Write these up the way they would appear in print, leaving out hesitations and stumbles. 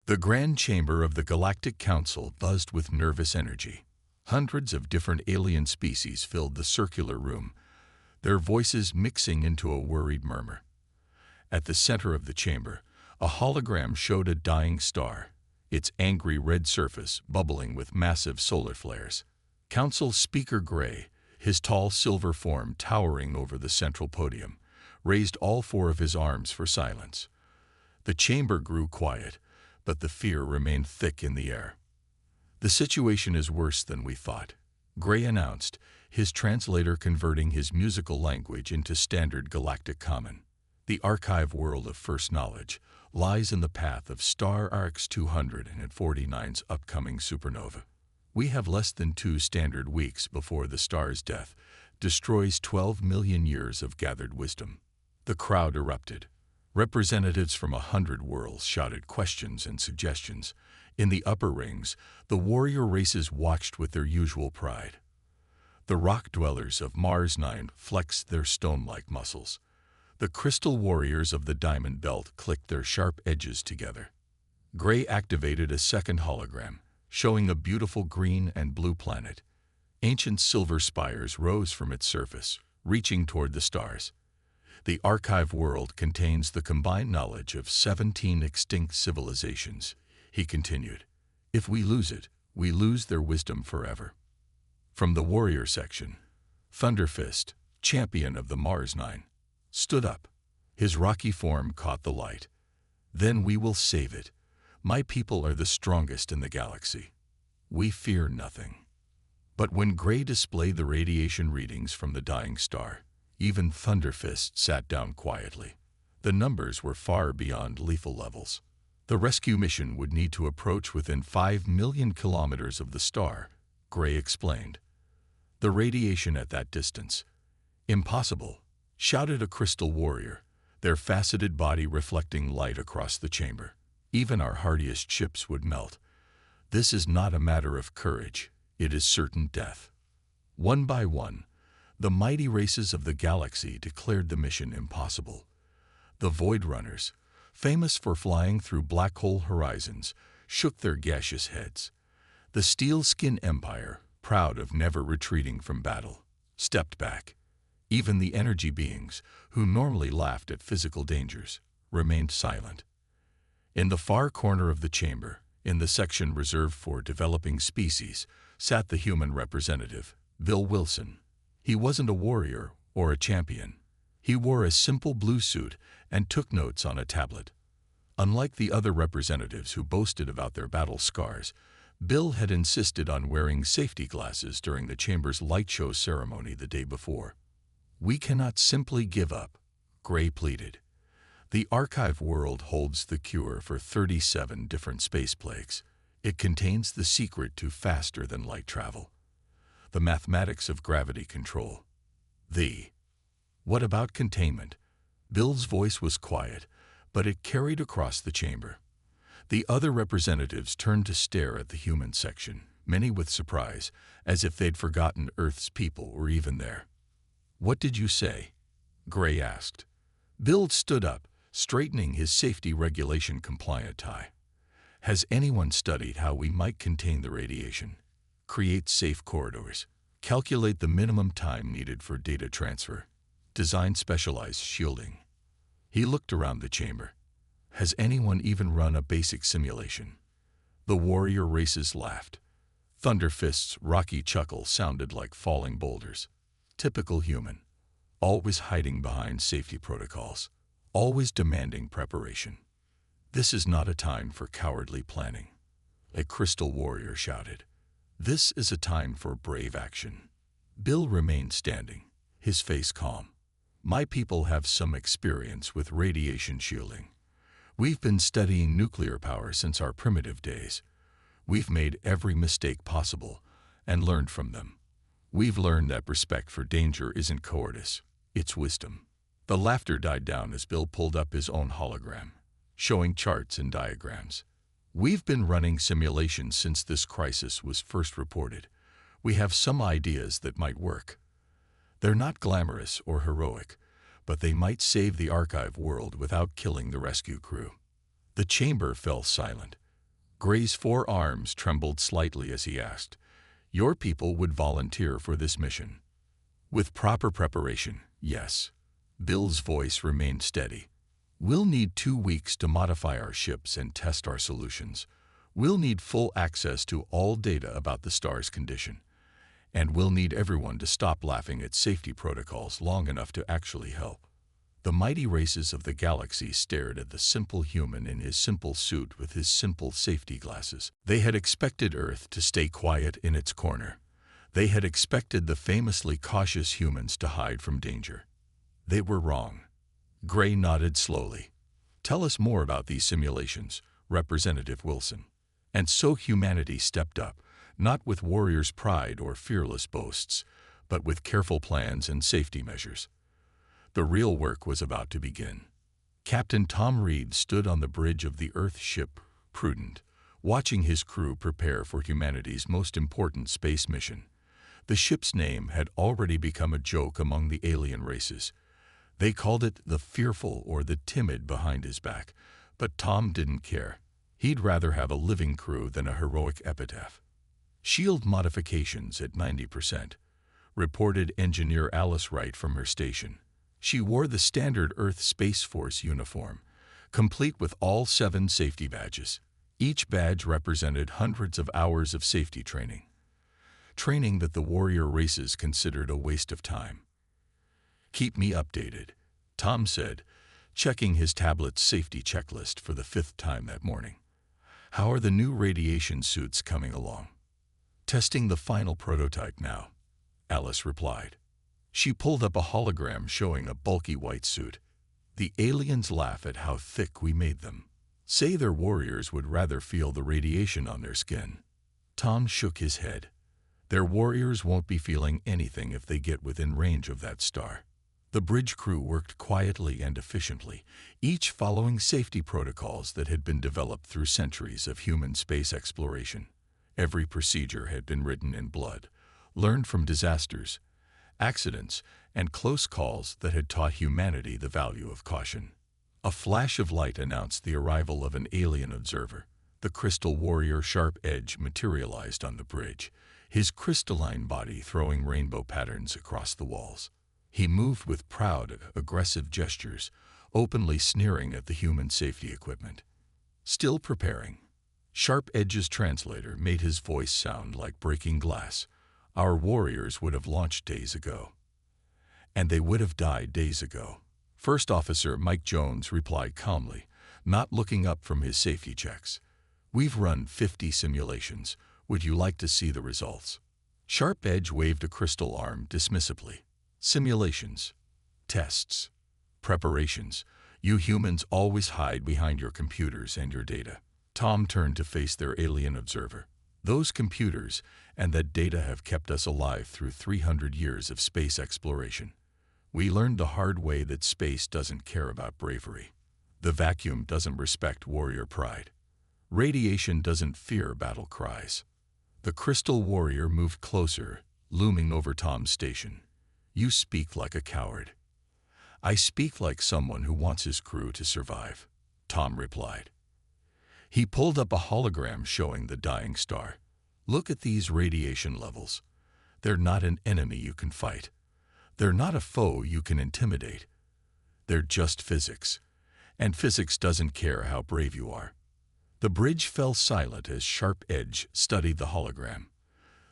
The Grand Chamber of the Galactic Council buzzed with nervous energy. Hundreds of different alien species filled the circular room, their voices mixing into a worried murmur. At the center of the chamber, a hologram showed a dying star, its angry red surface bubbling with massive solar flares. Council Speaker Gray, his tall silver form towering over the central podium, raised all four of his arms for silence. The chamber grew quiet, but the fear remained thick in the air. "The situation is worse than we thought," Gray announced, his translator converting his musical language into standard galactic common. "The archive world of first knowledge lies in the path of star Orcs 249's upcoming supernova. We have less than 2 standard weeks before the star's death destroys 12 million years of gathered wisdom." The crowd erupted. Representatives from 100 worlds shouted questions and suggestions. In the upper rings, the warrior races watched with their usual pride. The rock dwellers of Mars 9 flexed their stone-like muscles. The crystal warriors of the Diamond Belt clicked their sharp edges together. Gray activated a second hologram, showing a beautiful green and blue planet. Ancient silver spires rose from its surface, reaching toward the stars. "The archive world contains the combined knowledge of 17 extinct civilizations," he continued. "If we lose it, we lose their wisdom forever." From the warrior section, Thunderfist, champion of the Mars 9, stood up. His rocky form caught the light. "Then we will save it. My people are the strongest in the galaxy. We fear nothing." But when Gray displayed the radiation readings from the dying star, even Thunderfist sat down quietly. The numbers were far beyond lethal levels. The rescue mission would need to approach within 5 million kilometers of the star, Gray explained. "The radiation at that distance. Impossible," shouted a crystal warrior, their faceted body reflecting light across the chamber. "Even our hardiest ships would melt. This is not a matter of courage, it is certain death." One by one, the mighty races of the galaxy declared the mission impossible. The Void Runners, famous for flying through black hole horizons, shook their gaseous heads. The Steel Skin Empire, proud of never retreating from battle, stepped back. Even the energy beings, who normally laughed at physical dangers, remained silent. In the far corner of the chamber, in the section reserved for developing species, sat the human representative, Bill Wilson. He wasn't a warrior or a champion. He wore a simple blue suit and took notes on a tablet. Unlike the other representatives who boasted about their battle scars, Bill had insisted on wearing safety glasses during the chamber's light show ceremony the day before. "We cannot simply give up," Gray pleaded. "The archive world holds the cure for 37 different space plagues. It contains the secret to faster-than-light travel. The mathematics of gravity control. What about containment?" Bill's voice was quiet, but it carried across the chamber. The other representatives turned to stare at the human section, many with surprise, as if they'd forgotten Earth's people were even there. "What did you say?" Gray asked. Bill stood up, straightening his safety regulation compliant tie. "Has anyone studied how we might contain the radiation? Create safe corridors, calculate the minimum time needed for data transfer, design specialized shielding." He looked around the chamber. "Has anyone even run a basic simulation?" The warrior races laughed. Thunderfist's rocky chuckle sounded like falling boulders. Typical human, always hiding behind safety protocols, always demanding preparation. "This is not a time for cowardly planning," a crystal warrior shouted. "This is a time for brave action." Bill remained standing, his face calm. "My people have some experience with radiation shielding. We've been studying nuclear power since our primitive days. We've made every mistake possible and learned from them. We've learned that respect for danger isn't cowardice, it's wisdom." The laughter died down as Bill pulled up his own hologram, showing charts and diagrams. "We've been running simulations since this crisis was first reported. We have some ideas that might work. They're not glamorous or heroic, but they might save the archive world without killing the rescue crew." The chamber fell silent. Gray's forearms trembled slightly as he asked, "Your people would volunteer for this mission?" "With proper preparation, yes." Bill's voice remained steady. "We'll need 2 weeks to modify our ships and test our solutions. We'll need full access to all data about the star's condition. And we'll need everyone to stop laughing at safety protocols long enough to actually help." The mighty races of the galaxy stared at the simple human in his simple suit with his simple safety glasses. They had expected Earth to stay quiet in its corner. They had expected the famously cautious humans to hide from danger. They were wrong. Gray nodded slowly. "Tell us more about these simulations, Representative Wilson." And so humanity stepped up, not with warriors' pride or fearless boasts, but with careful plans and safety measures. The real work was about to begin. Captain Tom Reed stood on the bridge of the Earth ship, Prudent, watching his crew prepare for humanity's most important space mission. The ship's name had already become a joke among the alien races. They called it the fearful or the timid behind his back, but Tom didn't care. He'd rather have a living crew than a heroic epitaph. "Shield modifications at 90%, reported Engineer Alice Wright from her station. She wore the standard Earth Space Force uniform, complete with all 7 safety badges. Each badge represented hundreds of hours of safety training. Training that the warrior races considered a waste of time. "Keep me updated," Tom said, checking his tablet's safety checklist for the 5th time that morning. "How are the new radiation suits coming along?" "Testing the final prototype now," Alice replied. She pulled up a hologram showing a bulky white suit. "The aliens laugh at how thick we made them. Say their warriors would rather feel the radiation on their skin." Tom shook his head. "Their warriors won't be feeling anything if they get within range of that star." The bridge crew worked quietly and efficiently, each following safety protocols that had been developed through centuries of human space exploration. Every procedure had been written in blood, learned from disasters, accidents, and close calls that had taught humanity the value of caution. A flash of light announced the arrival of an alien observer. The crystal warrior Sharp Edge materialized on the bridge, his crystalline body throwing rainbow patterns across the walls. He moved with proud, aggressive gestures, openly sneering at the human safety equipment. "Still preparing." Sharp Edge's translator made his voice sound like breaking glass. "Our warriors would have launched days ago. And they would have died days ago." First Officer Mike Jones replied calmly, not looking up from his safety checks. "We've run 50 simulations. Would you like to see the results?" Sharp Edge waved a crystal arm dismissively. "Simulations. Tests. Preparations. You humans always hide behind your computers and your data." Tom turned to face their alien observer. "Those computers and that data have kept us alive through 300 years of space exploration. We learned the hard way that space doesn't care about bravery. The vacuum doesn't respect warrior pride. Radiation doesn't fear battle cries." The crystal warrior moved closer, looming over Tom's station. "You speak like a coward." "I speak like someone who wants his crew to survive," Tom replied. He pulled up a hologram showing the dying star. "Look at these radiation levels. They're not an enemy you can fight. They're not a foe you can intimidate. They're just physics. And physics doesn't care how brave you are." The bridge fell silent as Sharp Edge studied the hologram.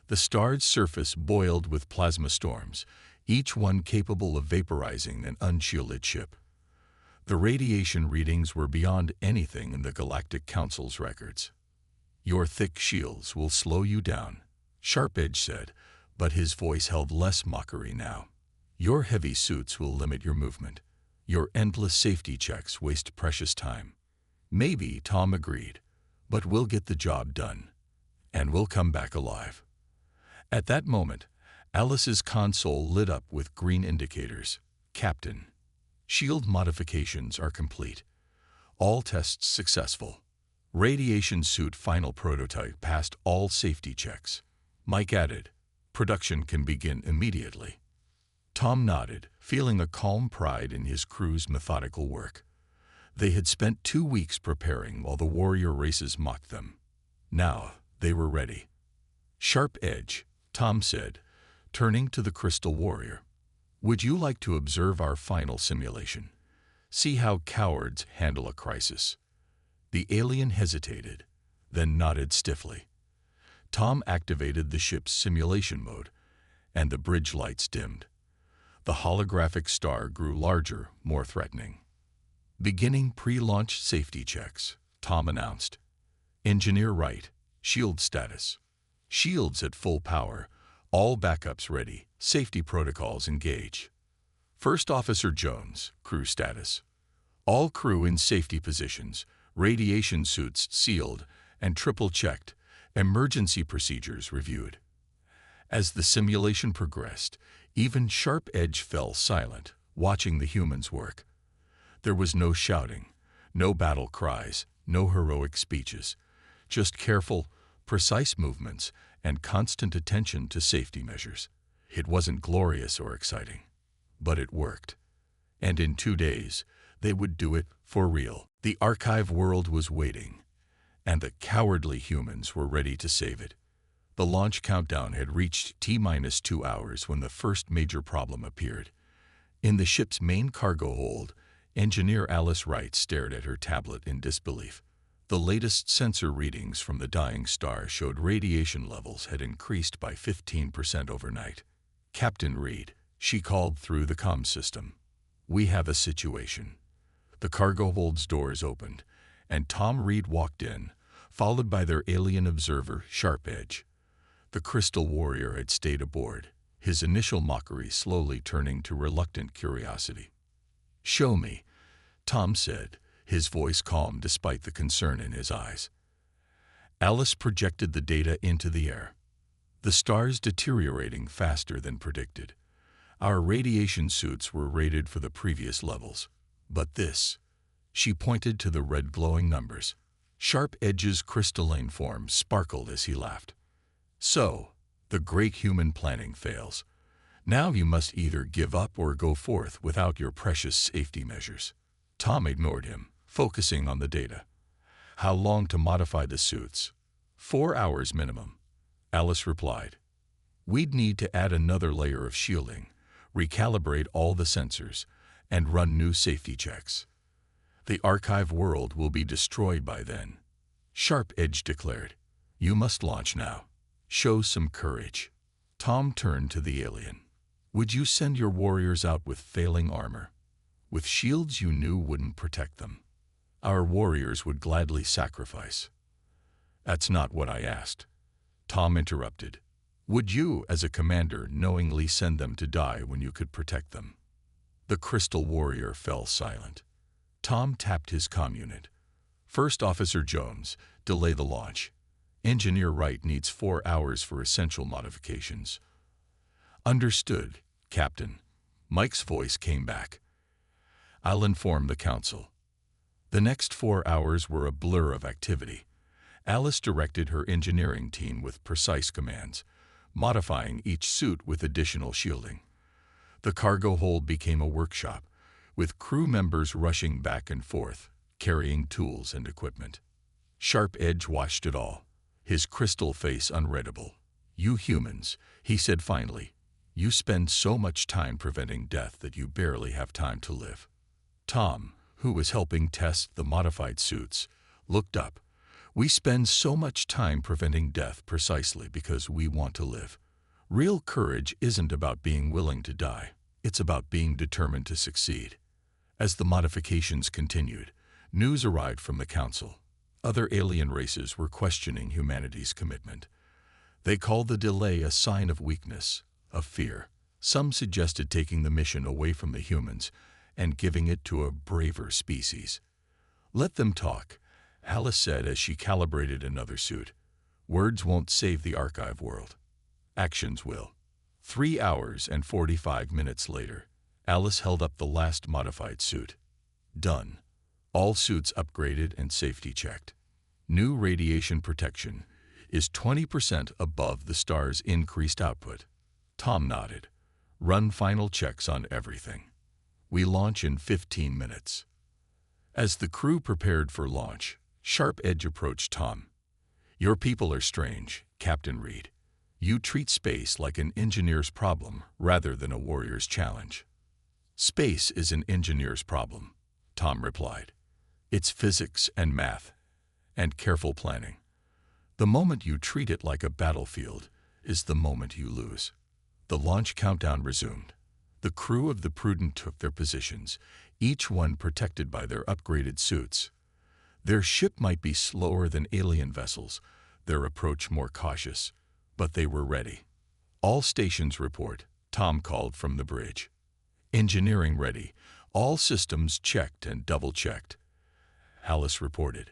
The star's surface boiled with plasma storms, each one capable of vaporizing an unshielded ship. The radiation readings were beyond anything in the Galactic Council's records. "Your thick shields will slow you down," Sharp Edge said, but his voice held less mockery now. "Your heavy suits will limit your movement. Your endless safety checks waste precious time." "Maybe," Tom agreed, "but we'll get the job done. And we'll come back alive." At that moment, Alice's console lit up with green indicators. "Captain, shield modifications are complete. All tests successful. Radiation suit final prototype passed all safety checks." Mike added, "Production can begin immediately." Tom nodded, feeling a calm pride in his crew's methodical work. They had spent 2 weeks preparing while the warrior races mocked them. Now they were ready. "Sharp Edge," Tom said, turning to the Crystal Warrior. "Would you like to observe our final simulation? See how cowards handle a crisis." The alien hesitated, then nodded stiffly. Tom activated the ship's simulation mode, and the bridge lights dimmed. The holographic star grew larger, more threatening. "Beginning pre-launch safety checks," Tom announced. "Engineer Wright, shield status. Shields at full power, all backups ready, safety protocols engaged. First Officer Jones, crew status. All crew in safety positions, radiation suits sealed and triple-checked, emergency procedures reviewed." As the simulation progressed, even Sharp Edge fell silent, watching the humans work. There was no shouting, no battle cries, no heroic speeches, just careful, precise movements and constant attention to safety measures. It wasn't glorious or exciting, but it worked. And in 2 days, they would do it for real. The archive world was waiting, and the cowardly humans were ready to save it. The launch countdown had reached T-2 hours when the first major problem appeared. In the ship's main cargo hold, Engineer Alice Wright stared at her tablet in disbelief. The latest sensor readings from the dying star showed radiation levels had increased by 15% overnight. "Captain Reed," she called through the comm system. "We have a situation." The cargo hold's doors opened, and Tom Reed walked in, followed by their alien observer, Sharp Edge. The Crystal Warrior had stayed aboard, his initial mockery slowly turning to reluctant curiosity. "Show me," Tom said, his voice calm despite the concern in his eyes. Alice projected the data into the air. "The star's deteriorating faster than predicted. Our radiation suits were rated for the previous levels. But this," she pointed to the red glowing numbers. Sharp Edge's crystalline form sparkled as he laughed. "So, the great human planning fails. Now you must either give up or go forth without your precious safety measures." Tom ignored him, focusing on the data. "How long to modify the suits?" 4 hours minimum," Alice replied. "We'd need to add another layer of shielding, recalibrate all the sensors, and run new safety checks. The archive world will be destroyed by then." Sharp Edge declared, "You must launch now. Show some courage." Tom turned to the alien. "Would you send your warriors out with failing armor, with shields you knew wouldn't protect them?" "Our warriors would gladly sacrifice." "That's not what I asked," Tom interrupted. "Would you, as a commander, knowingly send them to die when you could protect them?" The Crystal Warrior fell silent. Tom tapped his comm unit. "First Officer Jones, delay the launch. Engineer Wright needs 4 hours for essential modifications." "Understood, Captain." Mike's voice came back. "I'll inform the Council." The next 4 hours were a blur of activity. Alice directed her engineering team with precise commands, modifying each suit with additional shielding. The cargo hold became a workshop, with crew members rushing back and forth, carrying tools and equipment. Sharp Edge watched it all, his crystal face unreadable. "You humans," he said finally, "you spend so much time preventing death that you barely have time to live." Tom, who was helping test the modified suits, looked up. "We spend so much time preventing death precisely because we want to live. Real courage isn't about being willing to die. It's about being determined to succeed." As the modifications continued, news arrived from the Council. Other alien races were questioning humanity's commitment. They called the delay a sign of weakness, of fear. Some suggested taking the mission away from the humans and giving it to a braver species. "Let them talk," Alice said as she calibrated another suit. "Words won't save the archive world. Actions will." 3 hours and 45 minutes later, Alice held up the last modified suit. "Done. All suits upgraded and safety checked. New radiation protection is 20% above the star's increased output." Tom nodded. "Run final checks on everything. We launch in 15 minutes." As the crew prepared for launch, Sharp Edge approached Tom. Your people are strange, Captain Reed. You treat space like an engineer's problem rather than a warrior's challenge. Space is an engineer's problem, Tom replied. It's physics and math, and careful planning. The moment you treat it like a battlefield is the moment you lose. The launch countdown resumed. The crew of the Prudent took their positions, each one protected by their upgraded suits. Their ship might be slower than alien vessels, their approach more cautious, but they were ready. All stations report, Tom called from the bridge. Engineering ready. All systems checked and double-checked. Alice reported.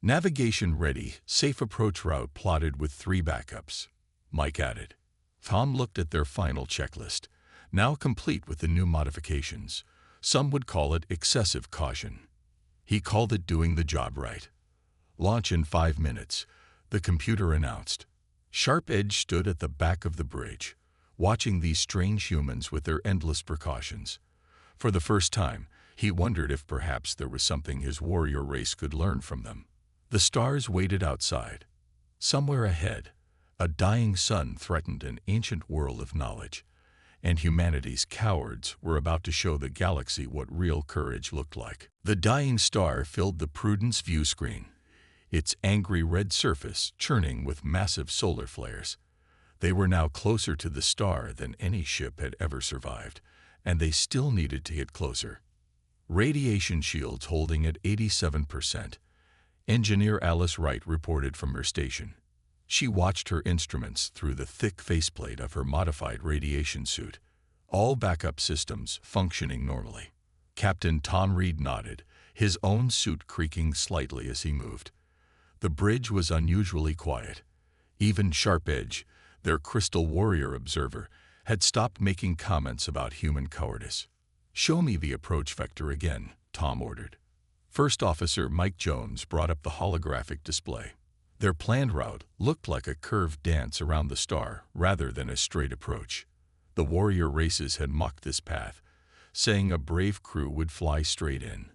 Navigation ready, safe approach route plotted with 3 backups. Mike added. Tom looked at their final checklist, now complete with the new modifications. Some would call it excessive caution. He called it doing the job right. Launch in 5 minutes, the computer announced. Sharp Edge stood at the back of the bridge, watching these strange humans with their endless precautions. For the first time, he wondered if perhaps there was something his warrior race could learn from them. The stars waited outside. Somewhere ahead, a dying sun threatened an ancient world of knowledge, and humanity's cowards were about to show the galaxy what real courage looked like. The dying star filled the Prudence view screen, its angry red surface churning with massive solar flares. They were now closer to the star than any ship had ever survived, and they still needed to get closer. Radiation shields holding at 87%. Engineer Alice Wright reported from her station. She watched her instruments through the thick faceplate of her modified radiation suit, all backup systems functioning normally. Captain Tom Reed nodded, his own suit creaking slightly as he moved. The bridge was unusually quiet. Even Sharp Edge, their crystal warrior observer, had stopped making comments about human cowardice. Show me the approach vector again, Tom ordered. First Officer Mike Jones brought up the holographic display. Their planned route looked like a curved dance around the star rather than a straight approach. The warrior races had mocked this path, saying a brave crew would fly straight in.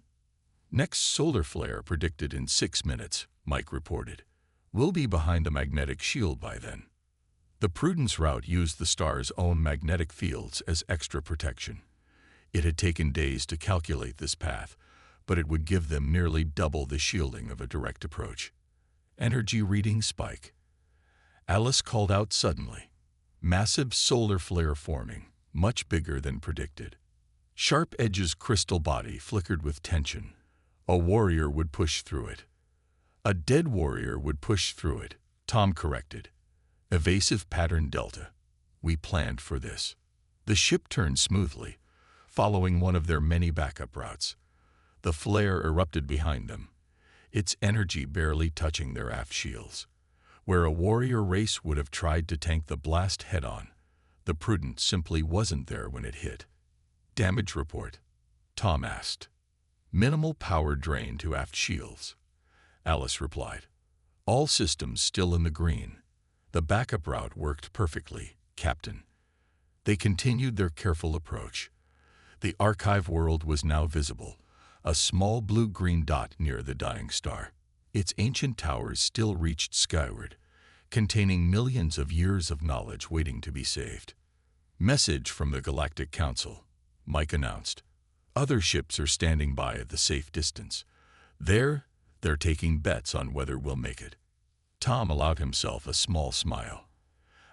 Next solar flare predicted in 6 minutes, Mike reported. We'll be behind the magnetic shield by then. The Prudence route used the star's own magnetic fields as extra protection. It had taken days to calculate this path, but it would give them nearly double the shielding of a direct approach. Energy reading spike. Alice called out suddenly. Massive solar flare forming, much bigger than predicted. Sharp Edge's crystal body flickered with tension. A warrior would push through it. A dead warrior would push through it, Tom corrected. Evasive pattern delta. We planned for this. The ship turned smoothly, following one of their many backup routes. The flare erupted behind them, its energy barely touching their aft shields. Where a warrior race would have tried to tank the blast head-on, the Prudent simply wasn't there when it hit. Damage report? Tom asked. Minimal power drain to aft shields, Alice replied. All systems still in the green. The backup route worked perfectly, Captain. They continued their careful approach. The archive world was now visible, a small blue-green dot near the dying star. Its ancient towers still reached skyward, containing millions of years of knowledge waiting to be saved. Message from the Galactic Council, Mike announced. Other ships are standing by at the safe distance. They're taking bets on whether we'll make it. Tom allowed himself a small smile.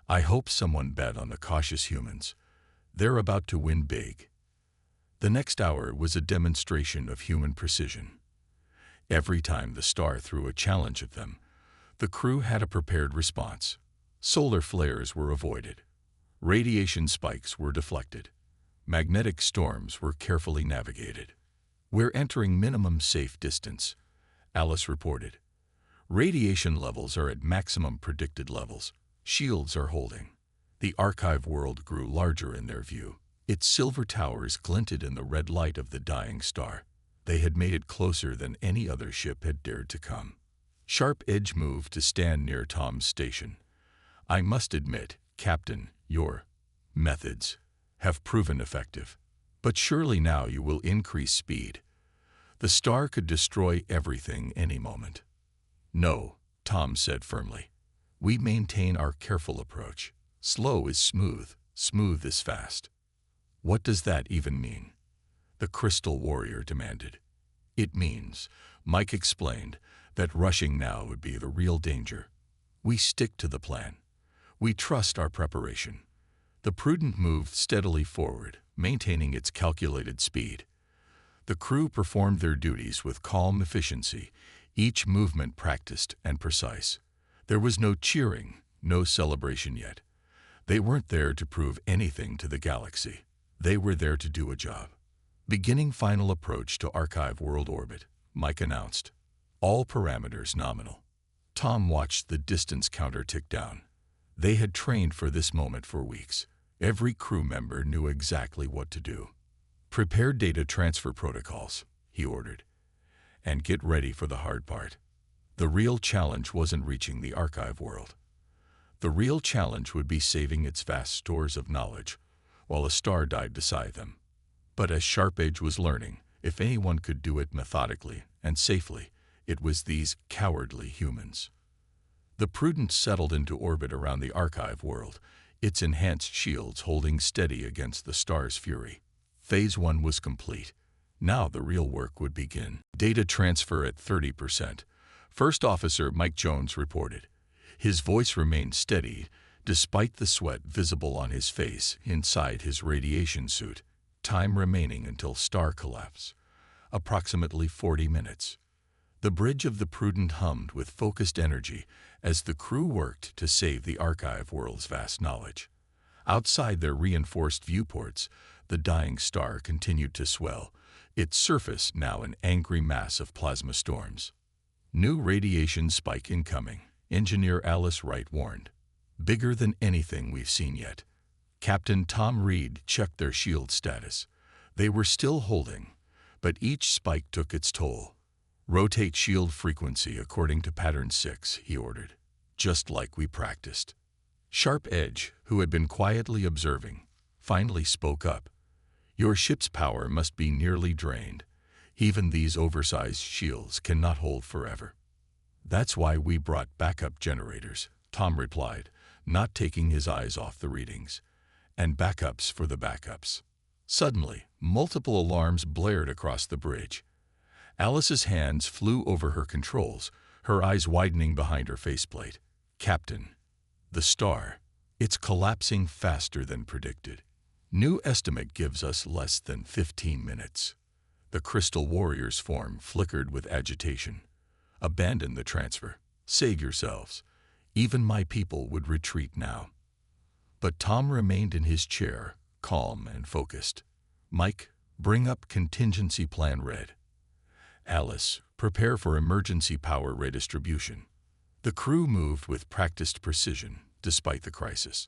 I hope someone bet on the cautious humans. They're about to win big. The next hour was a demonstration of human precision. Every time the star threw a challenge at them, the crew had a prepared response. Solar flares were avoided. Radiation spikes were deflected. Magnetic storms were carefully navigated. We're entering minimum safe distance, Alice reported. Radiation levels are at maximum predicted levels. Shields are holding. The archive world grew larger in their view. Its silver towers glinted in the red light of the dying star. They had made it closer than any other ship had dared to come. Sharp Edge moved to stand near Tom's station. I must admit, Captain, your methods have proven effective. But surely now you will increase speed. The star could destroy everything any moment. No, Tom said firmly. "We maintain our careful approach. Slow is smooth, smooth is fast." "What does that even mean?" the Crystal Warrior demanded. "It means," Mike explained, "that rushing now would be the real danger. We stick to the plan. We trust our preparation." The Prudent moved steadily forward, maintaining its calculated speed. The crew performed their duties with calm efficiency, each movement practiced and precise. There was no cheering, no celebration yet. They weren't there to prove anything to the galaxy. They were there to do a job. "Beginning final approach to Archive World Orbit," Mike announced. "All parameters nominal." Tom watched the distance counter tick down. They had trained for this moment for weeks. Every crew member knew exactly what to do. "Prepare data transfer protocols," he ordered, "and get ready for the hard part." The real challenge wasn't reaching the archive world. The real challenge would be saving its vast stores of knowledge while a star died beside them. But as Sharp Edge was learning, if anyone could do it methodically and safely, it was these cowardly humans. The Prudent settled into orbit around the archive world, its enhanced shields holding steady against the star's fury. Phase 1 was complete. Now the real work would begin. "Data transfer at 30%. First Officer Mike Jones reported. His voice remained steady, despite the sweat visible on his face inside his radiation suit. Time remaining until star collapse. Approximately 40 minutes. The bridge of the Prudent hummed with focused energy as the crew worked to save the archive world's vast knowledge. Outside their reinforced viewports, the dying star continued to swell, its surface now an angry mass of plasma storms. "New radiation spike incoming," Engineer Alice Wright warned. "Bigger than anything we've seen yet." Captain Tom Reed checked their shield status. They were still holding, but each spike took its toll. "Rotate shield frequency according to pattern 6, he ordered, "just like we practiced." Sharp Edge, who had been quietly observing, finally spoke up. "Your ship's power must be nearly drained. Even these oversized shields cannot hold forever." "That's why we brought backup generators," Tom replied, not taking his eyes off the readings. "And backups for the backups." Suddenly, multiple alarms blared across the bridge. Alice's hands flew over her controls, her eyes widening behind her faceplate. "Captain, the star, it's collapsing faster than predicted. New estimate gives us less than 15 minutes. The Crystal Warrior's form flickered with agitation. "Abandon the transfer. Save yourselves. Even my people would retreat now." But Tom remained in his chair, calm and focused. "Mike, bring up contingency plan red. Alice, prepare for emergency power redistribution." The crew moved with practiced precision, despite the crisis.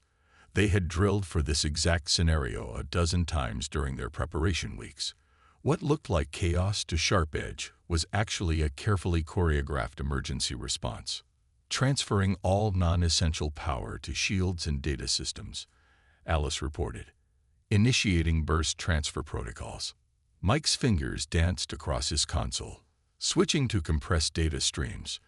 They had drilled for this exact scenario a dozen times during their preparation weeks. What looked like chaos to Sharp Edge was actually a carefully choreographed emergency response. "Transferring all non-essential power to shields and data systems," Alice reported. "Initiating burst transfer protocols." Mike's fingers danced across his console, switching to compressed data streams,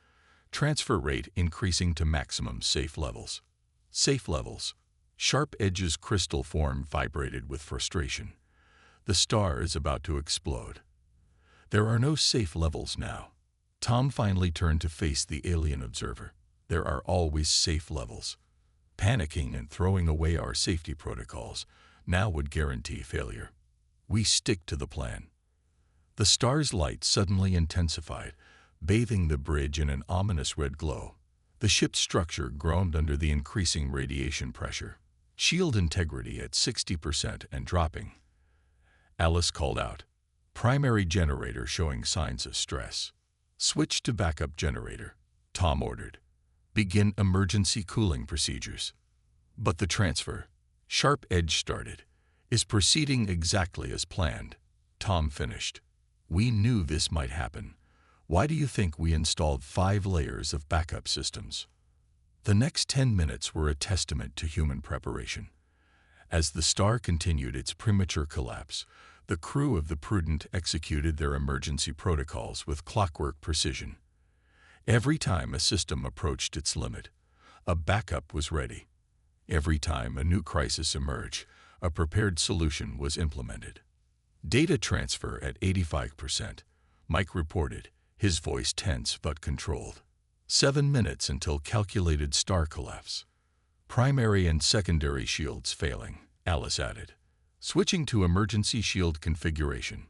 transfer rate increasing to maximum safe levels. Safe levels. Sharp Edge's crystal form vibrated with frustration. The star is about to explode. There are no safe levels now. Tom finally turned to face the alien observer. There are always safe levels. Panicking and throwing away our safety protocols now would guarantee failure. We stick to the plan. The star's light suddenly intensified, bathing the bridge in an ominous red glow. The ship's structure groaned under the increasing radiation pressure. Shield integrity at 60% and dropping. Alice called out. "Primary generator showing signs of stress." "Switch to backup generator," Tom ordered. "Begin emergency cooling procedures." "But the transfer," Sharp Edge started, "is proceeding exactly as planned," Tom finished. "We knew this might happen. Why do you think we installed 5 layers of backup systems?" The next 10 minutes were a testament to human preparation. As the star continued its premature collapse, the crew of the Prudent executed their emergency protocols with clockwork precision. Every time a system approached its limit, a backup was ready. Every time a new crisis emerged, a prepared solution was implemented. Data transfer at 85%, Mike reported, his voice tense but controlled. 7 minutes until calculated star collapse. Primary and secondary shields failing, Alice added. Switching to emergency shield configuration.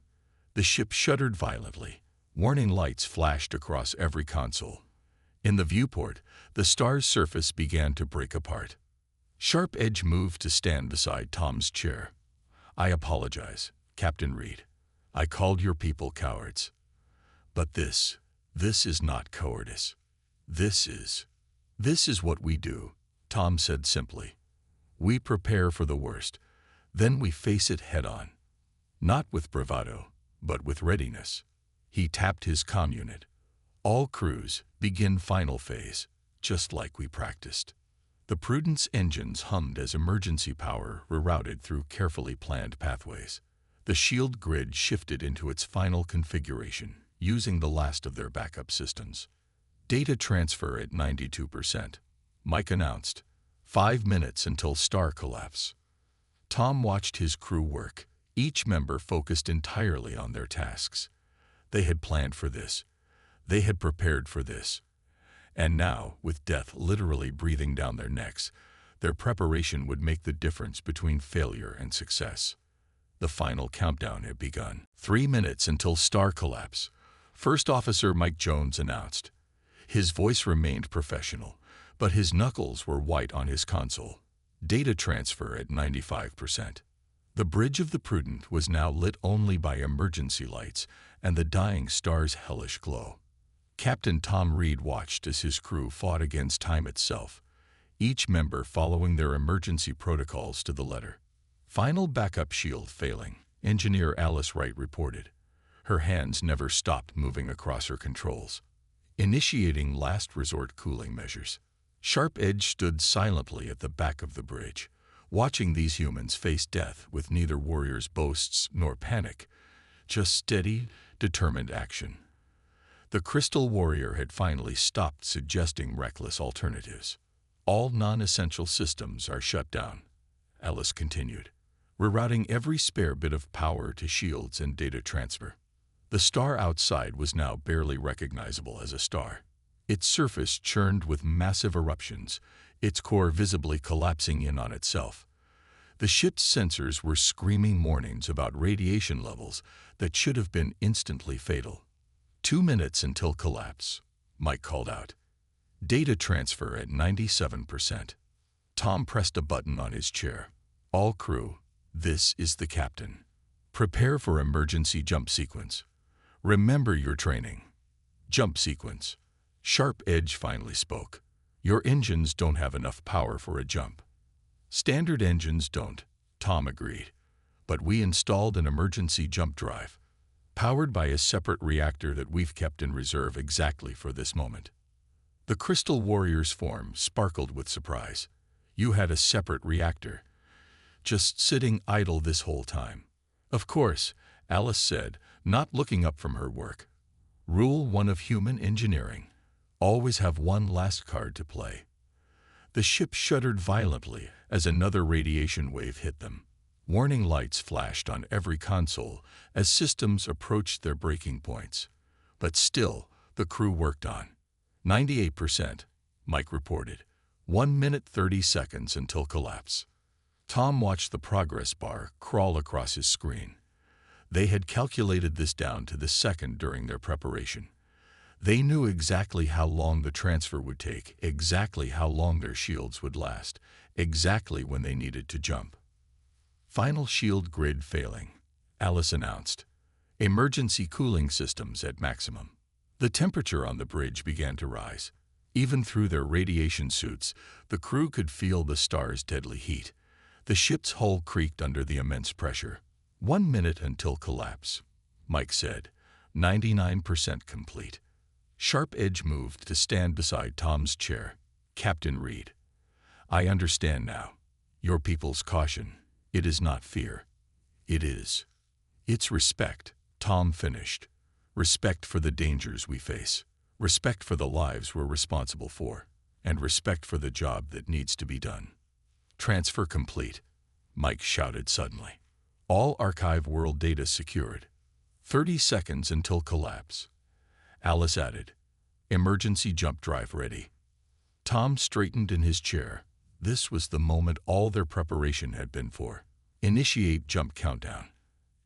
The ship shuddered violently. Warning lights flashed across every console. In the viewport, the star's surface began to break apart. Sharp Edge moved to stand beside Tom's chair. I apologize, Captain Reed. I called your people cowards. But this is not cowardice. This is what we do, Tom said simply. We prepare for the worst, then we face it head-on. Not with bravado, but with readiness. He tapped his comm unit. All crews, begin final phase, just like we practiced. The Prudence engines hummed as emergency power rerouted through carefully planned pathways. The shield grid shifted into its final configuration, using the last of their backup systems. Data transfer at 92%. Mike announced, 5 minutes until star collapse. Tom watched his crew work, each member focused entirely on their tasks. They had planned for this. They had prepared for this. And now, with death literally breathing down their necks, their preparation would make the difference between failure and success. The final countdown had begun. 3 minutes until star collapse. First Officer Mike Jones announced. His voice remained professional, but his knuckles were white on his console. Data transfer at 95%. The bridge of the Prudent was now lit only by emergency lights and the dying star's hellish glow. Captain Tom Reed watched as his crew fought against time itself, each member following their emergency protocols to the letter. Final backup shield failing, Engineer Alice Wright reported. Her hands never stopped moving across her controls. Initiating last resort cooling measures. Sharp Edge stood silently at the back of the bridge, watching these humans face death with neither warrior's boasts nor panic, just steady, determined action. The Crystal Warrior had finally stopped suggesting reckless alternatives. All non-essential systems are shut down, Alice continued, rerouting every spare bit of power to shields and data transfer. The star outside was now barely recognizable as a star. Its surface churned with massive eruptions, its core visibly collapsing in on itself. The ship's sensors were screaming warnings about radiation levels that should have been instantly fatal. 2 minutes until collapse, Mike called out. Data transfer at 97%. Tom pressed a button on his chair. All crew, this is the captain. Prepare for emergency jump sequence. Remember your training. Jump sequence. Sharp Edge finally spoke. Your engines don't have enough power for a jump. Standard engines don't, Tom agreed. But we installed an emergency jump drive, powered by a separate reactor that we've kept in reserve exactly for this moment. The Crystal Warrior's form sparkled with surprise. You had a separate reactor, just sitting idle this whole time. Of course, Alice said, not looking up from her work. Rule 1 of human engineering. Always have one last card to play. The ship shuddered violently as another radiation wave hit them. Warning lights flashed on every console as systems approached their breaking points. But still, the crew worked on. 98%, Mike reported. 1 minute 30 seconds until collapse. Tom watched the progress bar crawl across his screen. They had calculated this down to the second during their preparation. They knew exactly how long the transfer would take, exactly how long their shields would last, exactly when they needed to jump. Final shield grid failing, Alice announced. Emergency cooling systems at maximum. The temperature on the bridge began to rise. Even through their radiation suits, the crew could feel the star's deadly heat. The ship's hull creaked under the immense pressure. 1 minute until collapse, Mike said. 99% complete. Sharp Edge moved to stand beside Tom's chair. Captain Reed. I understand now. Your people's caution. It is not fear. It is. It's respect, Tom finished. Respect for the dangers we face. respect for the lives we're responsible for, and respect for the job that needs to be done. Transfer complete, Mike shouted suddenly. All archive world data secured. 30 seconds until collapse. Alice added, emergency jump drive ready. Tom straightened in his chair. This was the moment all their preparation had been for. Initiate jump countdown.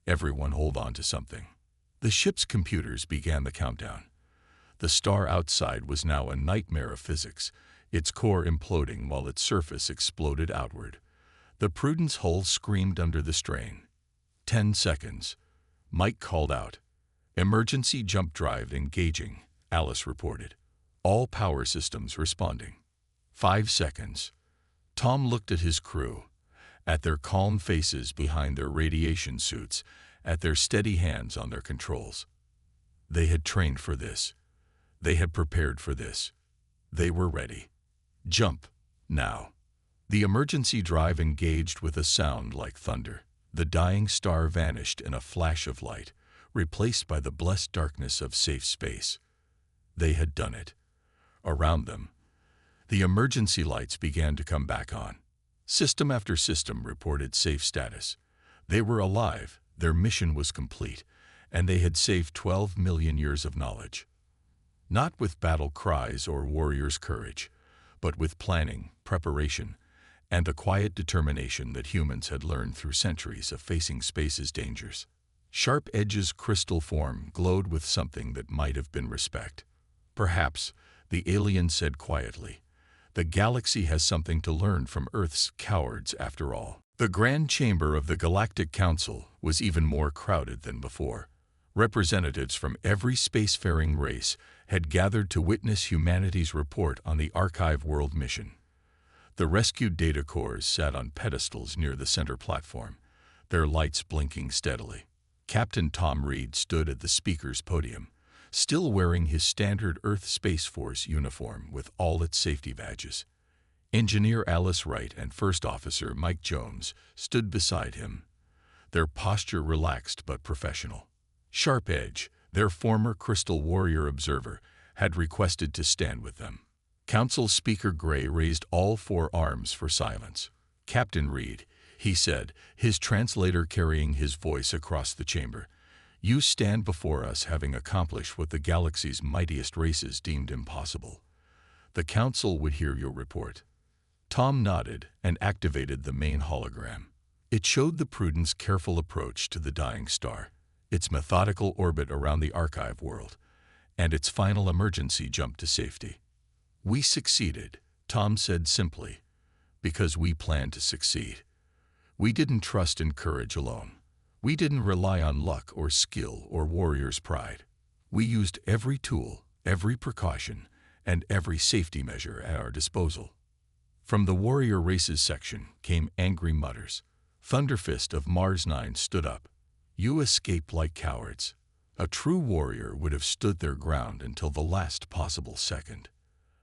Everyone hold on to something. The ship's computers began the countdown. The star outside was now a nightmare of physics, its core imploding while its surface exploded outward. The Prudence hull screamed under the strain. 10 seconds. Mike called out. Emergency jump drive engaging, Alice reported. All power systems responding. 5 seconds. Tom looked at his crew, at their calm faces behind their radiation suits, at their steady hands on their controls. They had trained for this. They had prepared for this. They were ready. Jump, now. The emergency drive engaged with a sound like thunder. The dying star vanished in a flash of light, replaced by the blessed darkness of safe space. They had done it. Around them, the emergency lights began to come back on. System after system reported safe status. They were alive, their mission was complete, and they had saved 12 million years of knowledge. Not with battle cries or warriors' courage, but with planning, preparation, and the quiet determination that humans had learned through centuries of facing space's dangers. Sharp Edge's crystal form glowed with something that might have been respect. Perhaps, the alien said quietly, the galaxy has something to learn from Earth's cowards after all. The Grand Chamber of the Galactic Council was even more crowded than before. Representatives from every spacefaring race had gathered to witness humanity's report on the Archive World mission. The rescued data cores sat on pedestals near the center platform, their lights blinking steadily. Captain Tom Reed stood at the speaker's podium, still wearing his standard Earth Space Force uniform with all its safety badges. Engineer Alice Wright and First Officer Mike Jones stood beside him, their posture relaxed but professional. Sharp Edge, their former Crystal Warrior observer, had requested to stand with them. Council Speaker Gray raised all 4 arms for silence. Captain Reed, he said, his translator carrying his voice across the chamber, you stand before us having accomplished what the galaxy's mightiest races deemed impossible. The Council would hear your report. Tom nodded and activated the main hologram. It showed the Prudence' careful approach to the dying star, its methodical orbit around the archive world, and its final emergency jump to safety. We succeeded, Tom said simply, because we planned to succeed. We didn't trust in courage alone. We didn't rely on luck or skill or warrior's pride. We used every tool, every precaution, and every safety measure at our disposal. From the warrior races section came angry mutters. Thunderfist of Mars 9 stood up. You escaped like cowards. A true warrior would have stood their ground until the last possible second.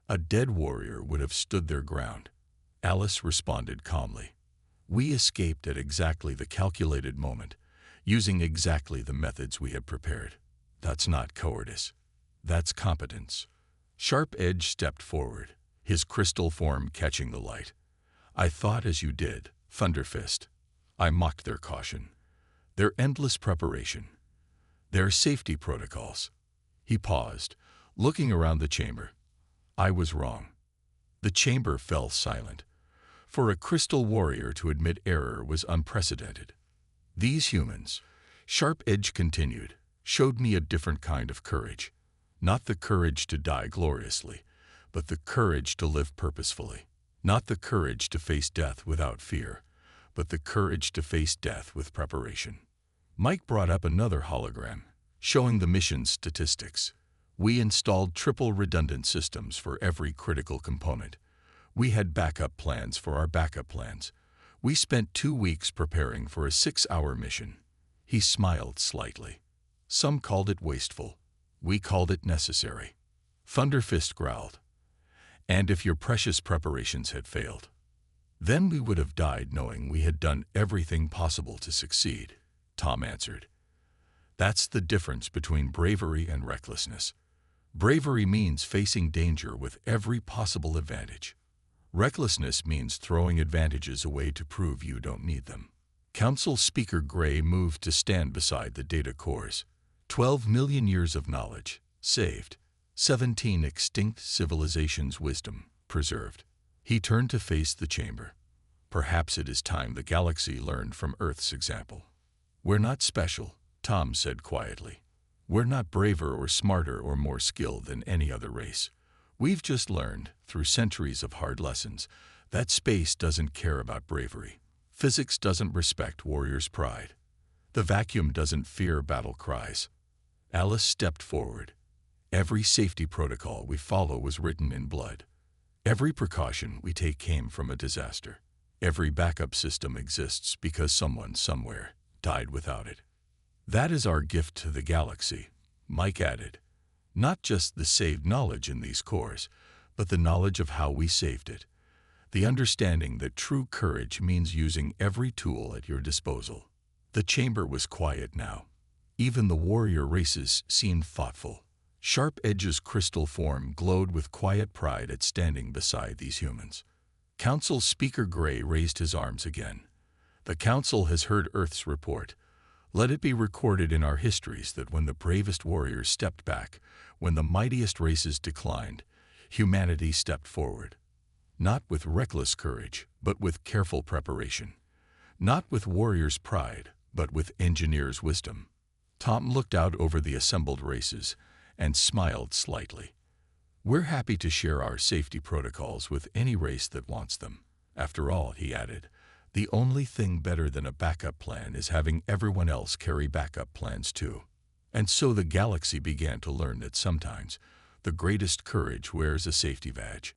A dead warrior would have stood their ground. Alice responded calmly. We escaped at exactly the calculated moment, using exactly the methods we had prepared. That's not cowardice. That's competence. Sharp Edge stepped forward, his crystal form catching the light. I thought as you did, Thunderfist. I mocked their caution, their endless preparation, their safety protocols. He paused, looking around the chamber. I was wrong. The chamber fell silent. For a crystal warrior to admit error was unprecedented. These humans, Sharp Edge continued, showed me a different kind of courage. Not the courage to die gloriously, but the courage to live purposefully. Not the courage to face death without fear, but the courage to face death with preparation. Mike brought up another hologram, showing the mission's statistics. We installed triple redundant systems for every critical component. We had backup plans for our backup plans. We spent 2 weeks preparing for a 6-hour mission. He smiled slightly. Some called it wasteful. We called it necessary. Thunderfist growled. And if your precious preparations had failed, then we would have died knowing we had done everything possible to succeed, Tom answered. That's the difference between bravery and recklessness. Bravery means facing danger with every possible advantage. Recklessness means throwing advantages away to prove you don't need them. Council Speaker Gray moved to stand beside the data cores. 12 million years of knowledge saved. 17 extinct civilizations' wisdom preserved. He turned to face the chamber. Perhaps it is time the galaxy learned from Earth's example. We're not special, Tom said quietly. We're not braver or smarter or more skilled than any other race. We've just learned, through centuries of hard lessons, that space doesn't care about bravery. Physics doesn't respect warriors' pride. The vacuum doesn't fear battle cries. Alice stepped forward. Every safety protocol we follow was written in blood. Every precaution we take came from a disaster. Every backup system exists because someone somewhere died without it. That is our gift to the galaxy, Mike added. Not just the saved knowledge in these cores, but the knowledge of how we saved it. The understanding that true courage means using every tool at your disposal. The chamber was quiet now. Even the warrior races seemed thoughtful. Sharp Edge's crystal form glowed with quiet pride at standing beside these humans. Council Speaker Gray raised his arms again. The Council has heard Earth's report. Let it be recorded in our histories that when the bravest warriors stepped back, when the mightiest races declined, humanity stepped forward. Not with reckless courage, but with careful preparation. Not with warriors' pride, but with engineers' wisdom. Tom looked out over the assembled races and smiled slightly. We're happy to share our safety protocols with any race that wants them. After all, he added, the only thing better than a backup plan is having everyone else carry backup plans too. And so the galaxy began to learn that sometimes the greatest courage wears a safety badge.